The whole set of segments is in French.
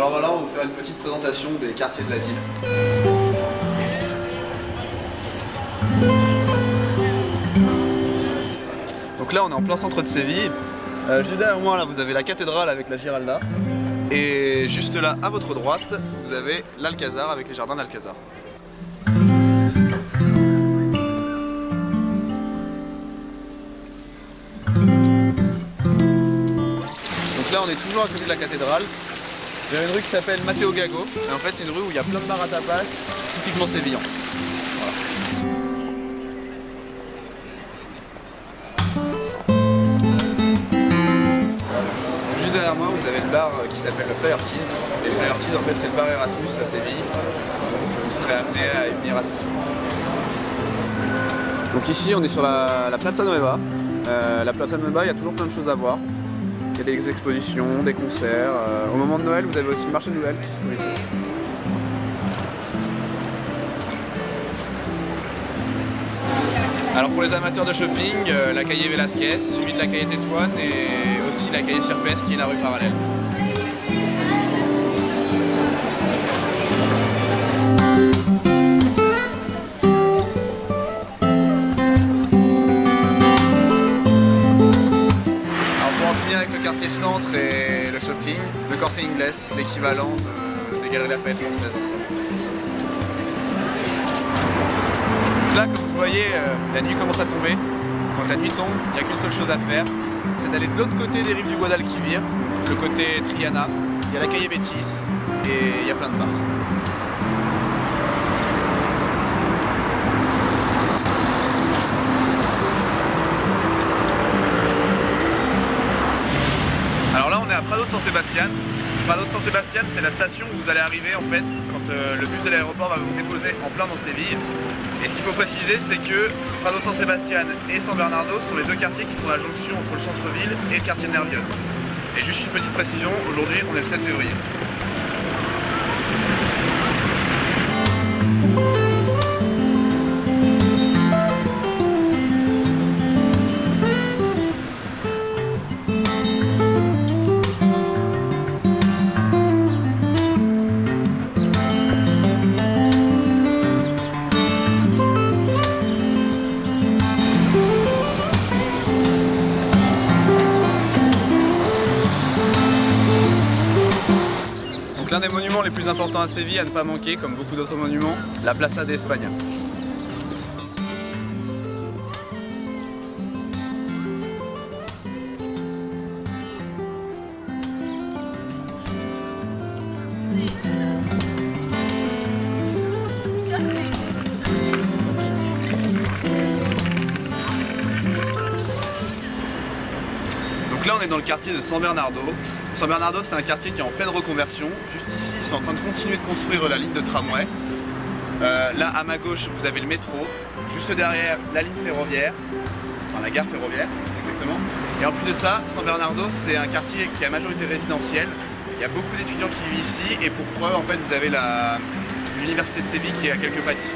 Alors voilà, on va vous faire une petite présentation des quartiers de la ville. Donc là on est en plein centre de Séville. Juste derrière moi là vous avez la cathédrale avec la Giralda. Et juste là à votre droite vous avez l'Alcazar avec les jardins d'Alcazar. Donc là on est toujours à côté de la cathédrale. Il y a une rue qui s'appelle Matteo Gago. Et en fait c'est une rue où il y a plein de bars à tapas, typiquement sévillan. Derrière moi vous avez le bar qui s'appelle le Flyers Teas. Et le Flyers Teas en fait c'est le bar Erasmus à Séville. Donc vous serez amené à y venir assez souvent. Donc ici on est sur la Plaza Nueva. La Plaza Nueva, il y a toujours plein de choses à voir. Il y a des expositions, des concerts. Au moment de Noël vous avez aussi le marché de Noël qui se trouve ici. Alors pour les amateurs de shopping, la calle Velasquez, suivi de la calle Tétouane et aussi la calle Sirpès qui est la rue parallèle. Alors pour en finir avec le quartier centre et le shopping, le Corte Inglés, l'équivalent des Galeries Lafayette françaises ensemble. Là, comme vous voyez, la nuit commence à tomber. Quand la nuit tombe, il n'y a qu'une seule chose à faire, c'est d'aller de l'autre côté des rives du Guadalquivir, le côté Triana. Il y a la calle Betis et il y a plein de bars. Alors là, on est à Prado de San Sebastián. Prado de San Sebastián, c'est la station où vous allez arriver en fait quand le bus de l'aéroport va vous déposer en plein dans Séville. Et ce qu'il faut préciser, c'est que Prado San Sebastián et San Bernardo sont les deux quartiers qui font la jonction entre le centre-ville et le quartier de Nervión. Et juste une petite précision, aujourd'hui on est le 7 février. L'un des monuments les plus importants à Séville à ne pas manquer, comme beaucoup d'autres monuments, la Plaza de España. Donc là on est dans le quartier de San Bernardo. San Bernardo c'est un quartier qui est en pleine reconversion. Juste ici ils sont en train de continuer de construire la ligne de tramway. Là à ma gauche vous avez le métro. Juste derrière la ligne ferroviaire, enfin la gare ferroviaire exactement. Et en plus de ça, San Bernardo c'est un quartier qui est à majorité résidentielle. Il y a beaucoup d'étudiants qui vivent ici et pour preuve en fait vous avez l'université de Séville qui est à quelques pas d'ici.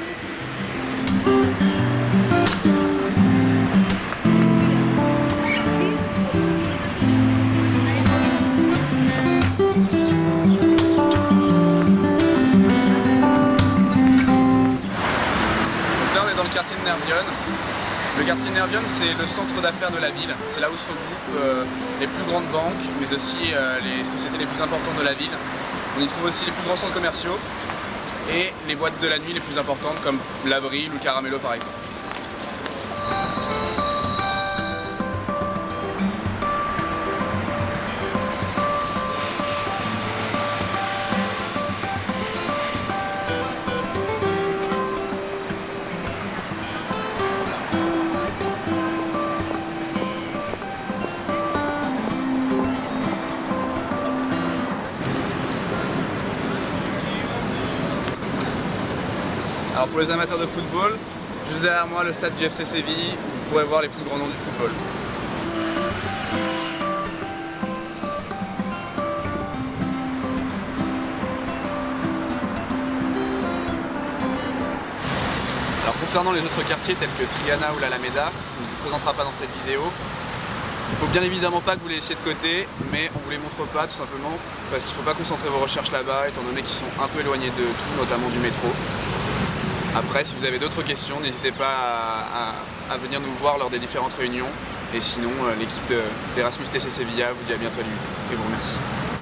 Quartier de Nervión. Le quartier de Nervión, c'est le centre d'affaires de la ville. C'est là où se regroupent les plus grandes banques, mais aussi les sociétés les plus importantes de la ville. On y trouve aussi les plus grands centres commerciaux et les boîtes de la nuit les plus importantes comme l'Abril ou le Caramello par exemple. Alors pour les amateurs de football, juste derrière moi le stade du FC Séville, vous pourrez voir les plus grands noms du football. Alors concernant les autres quartiers tels que Triana ou l'Alameda, on ne vous présentera pas dans cette vidéo, Il faut bien évidemment pas que vous les laissiez de côté, mais on vous les montre pas tout simplement parce qu'il ne faut pas concentrer vos recherches là-bas étant donné qu'ils sont un peu éloignés de tout, notamment du métro. Après, si vous avez d'autres questions, n'hésitez pas à venir nous voir lors des différentes réunions. Et sinon, l'équipe d'Erasmus TC Sevilla vous dit à bientôt à l'UT et vous remercie.